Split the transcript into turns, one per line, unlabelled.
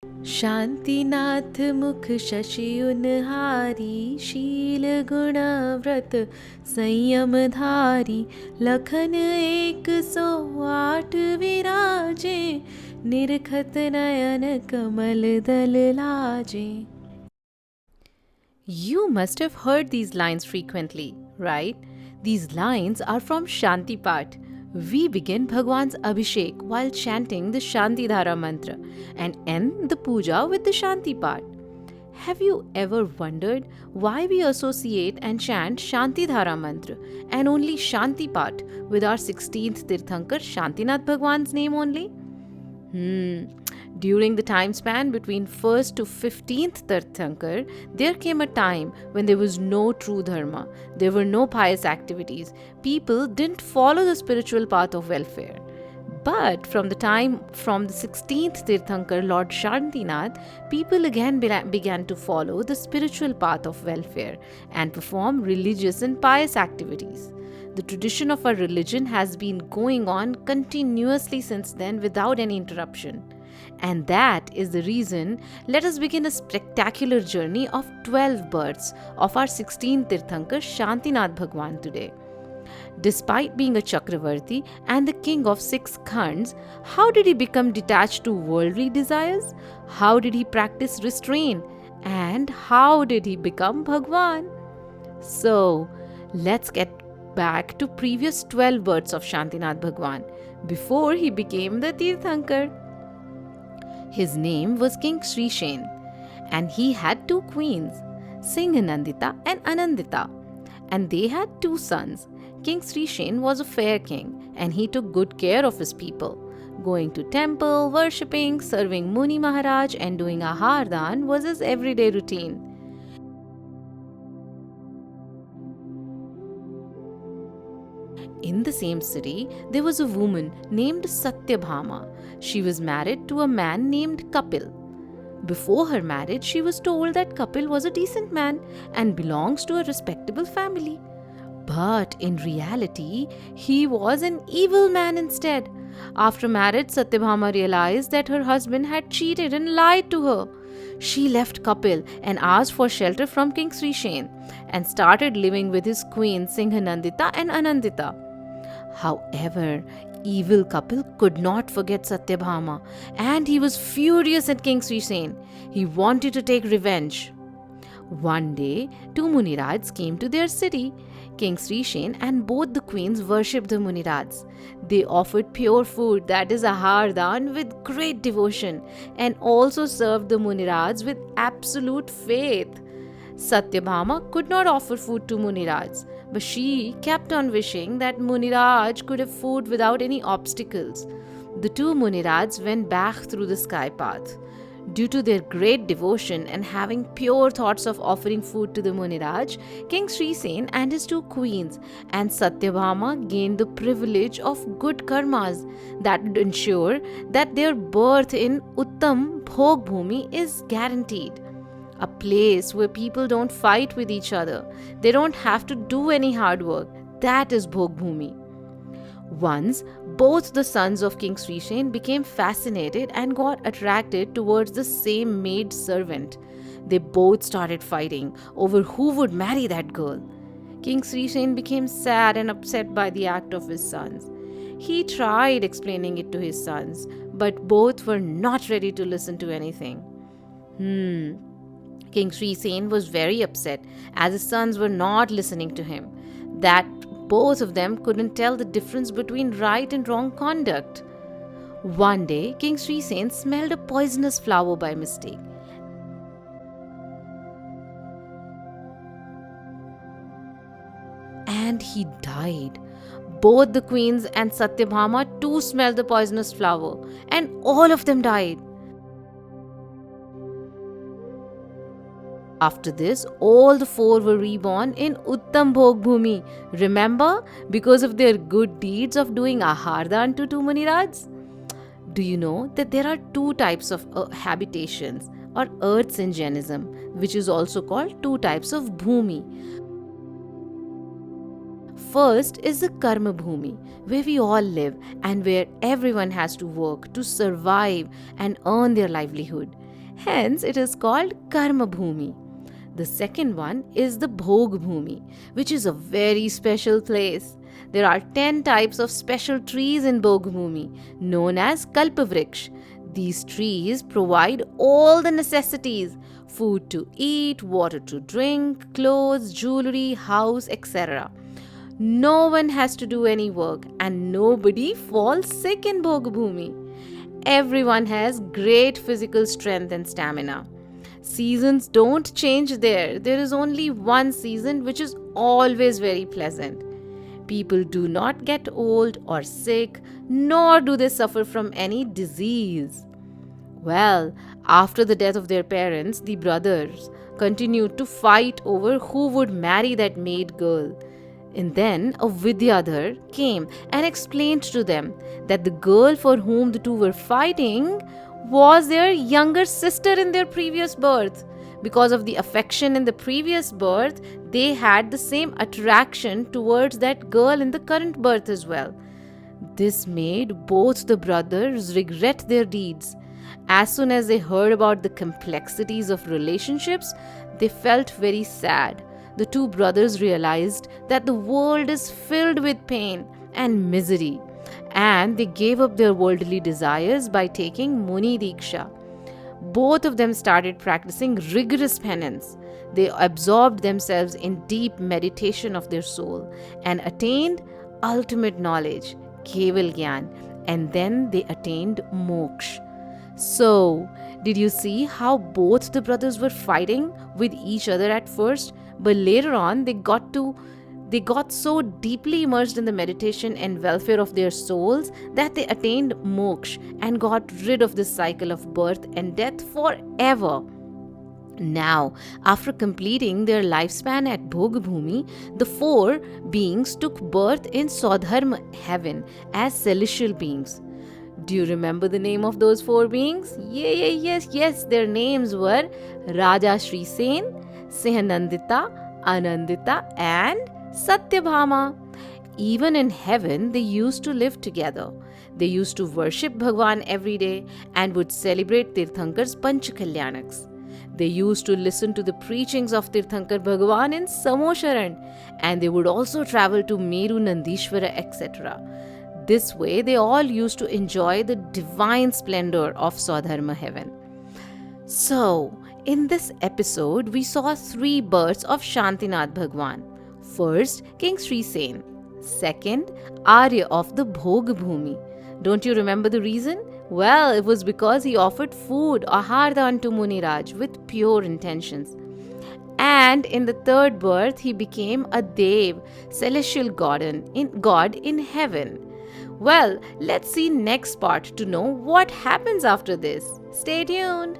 शांतिनाथ मुख शशि उनहारी, शील गुण व्रत संयम धारी, लखन 108 विराजे, निरखत नयन कमल दल लाजे. You must have heard these lines frequently, right? These lines are from Shanti Path. We begin Bhagwan's Abhishek while chanting the Shanti Dhara mantra and end the puja with the Shanti Path. Have you ever wondered why we associate and chant Shanti Dhara mantra and only Shanti Path with our 16th Tirthankar Shantinath Bhagwan's name only? During the time span between 1st to 15th Tirthankar, there came a time when there was no true dharma, there were no pious activities, people didn't follow the spiritual path of welfare. But from the 16th Tirthankar, Lord Shantinath, people again began to follow the spiritual path of welfare and perform religious and pious activities. The tradition of our religion has been going on continuously since then without any interruption. And that is the reason let us begin a spectacular journey of 12 births of our 16th Tirthankar Shantinath Bhagwan today. Despite being a Chakravarti and the king of 6 Khands, how did he become detached to worldly desires? How did he practice restraint? And how did he become Bhagwan? So, let's get back to previous 12 births of Shantinath Bhagwan before he became the Tirthankar. His name was King Sri Jain, and he had 2 queens, Singhanandita and Anandita, and they had 2 sons. King Sri Jain was a fair king, and he took good care of his people. Going to temple, worshipping, serving Muni Maharaj, and doing Ahardan was his everyday routine. In the same city, there was a woman named Satyabhama. She was married to a man named Kapil. Before her marriage, she was told that Kapil was a decent man and belongs to a respectable family. But in reality, he was an evil man instead. After marriage, Satyabhama realized that her husband had cheated and lied to her. She left Kapil and asked for shelter from King Sri Jain and started living with his queens Singhanandita and Anandita. However, evil Kapil could not forget Satyabhama and he was furious at King Sri Jain. He wanted to take revenge. One day, 2 Munirats came to their city. King Sri Jain and both the queens worshipped the Munirats. They offered pure food, that is Ahardan, with great devotion and also served the Munirats with absolute faith. Satyabhama could not offer food to Muniraj, but she kept on wishing that Muniraj could have food without any obstacles. The 2 Muniraj went back through the sky path. Due to their great devotion and having pure thoughts of offering food to the Muniraj, King Sri Jain and his 2 queens and Satyabhama gained the privilege of good karmas that would ensure that their birth in Uttam Bhog Bhumi is guaranteed. A place where people don't fight with each other. They don't have to do any hard work. That is Bhog Bhumi. Once, both the sons of King Sri Jain became fascinated and got attracted towards the same maid servant. They both started fighting over who would marry that girl. King Sri Jain became sad and upset by the act of his sons. He tried explaining it to his sons, but both were not ready to listen to anything. King Sri Jain was very upset as his sons were not listening to him, that both of them couldn't tell the difference between right and wrong conduct. One day, King Sri Jain smelled a poisonous flower by mistake. And he died. Both the queens and Satyabhama too smelled the poisonous flower, and all of them died. After this, all the 4 were reborn in Uttam Bhog Bhumi. Remember? Because of their good deeds of doing Ahardan to 2 Munirats. Do you know that there are 2 types of habitations or earths in Jainism, which is also called 2 types of Bhumi? First is the Karma Bhumi, where we all live and where everyone has to work to survive and earn their livelihood. Hence, it is called Karma Bhumi. The second one is the Bhog Bhumi, which is a very special place. There are 10 types of special trees in Bhog Bhumi, known as Kalpavriksha. These trees provide all the necessities: food to eat, water to drink, clothes, jewelry, house, etc. No one has to do any work and nobody falls sick in Bhog Bhumi. Everyone has great physical strength and stamina. Seasons don't change there. There is only one season which is always very pleasant. People do not get old or sick, nor do they suffer from any disease. Well, after the death of their parents, the brothers continued to fight over who would marry that maid girl. And then a Vidyadhar came and explained to them that the girl for whom the two were fighting was their younger sister in their previous birth. Because of the affection in the previous birth, they had the same attraction towards that girl in the current birth as well. This made both the brothers regret their deeds. As soon as they heard about the complexities of relationships, they felt very sad. The two brothers realized that the world is filled with pain and misery, and they gave up their worldly desires by taking Muni Diksha. Both of them started practicing rigorous penance. They absorbed themselves in deep meditation of their soul and attained ultimate knowledge, Keval Gyan, and then they attained moksha. So, did you see how both the brothers were fighting with each other at first, but later on they got so deeply immersed in the meditation and welfare of their souls that they attained moksha and got rid of this cycle of birth and death forever. Now, after completing their lifespan at Bhog Bhumi, the four beings took birth in Swadharma heaven as celestial beings. Do you remember the name of those four beings? Yes. Their names were Raja Shri Sen, Sihanandita, Anandita, and Satyabhama. Even in heaven, they used to live together. They used to worship Bhagwan every day and would celebrate Tirthankar's Panchakalyanakas. They used to listen to the preachings of Tirthankar Bhagwan in Samosharan, and they would also travel to Meru Nandishwara, etc. This way, they all used to enjoy the divine splendor of Swadharma heaven. So, in this episode, we saw 3 births of Shantinath Bhagwan. First, King Sri Sen. Second, Arya of the Bhog Bhumi. Don't you remember the reason? Well, it was because he offered food, ahardan, to Muniraj with pure intentions. And in the third birth, he became a Dev, celestial god in heaven. Well, let's see next part to know what happens after this. Stay tuned.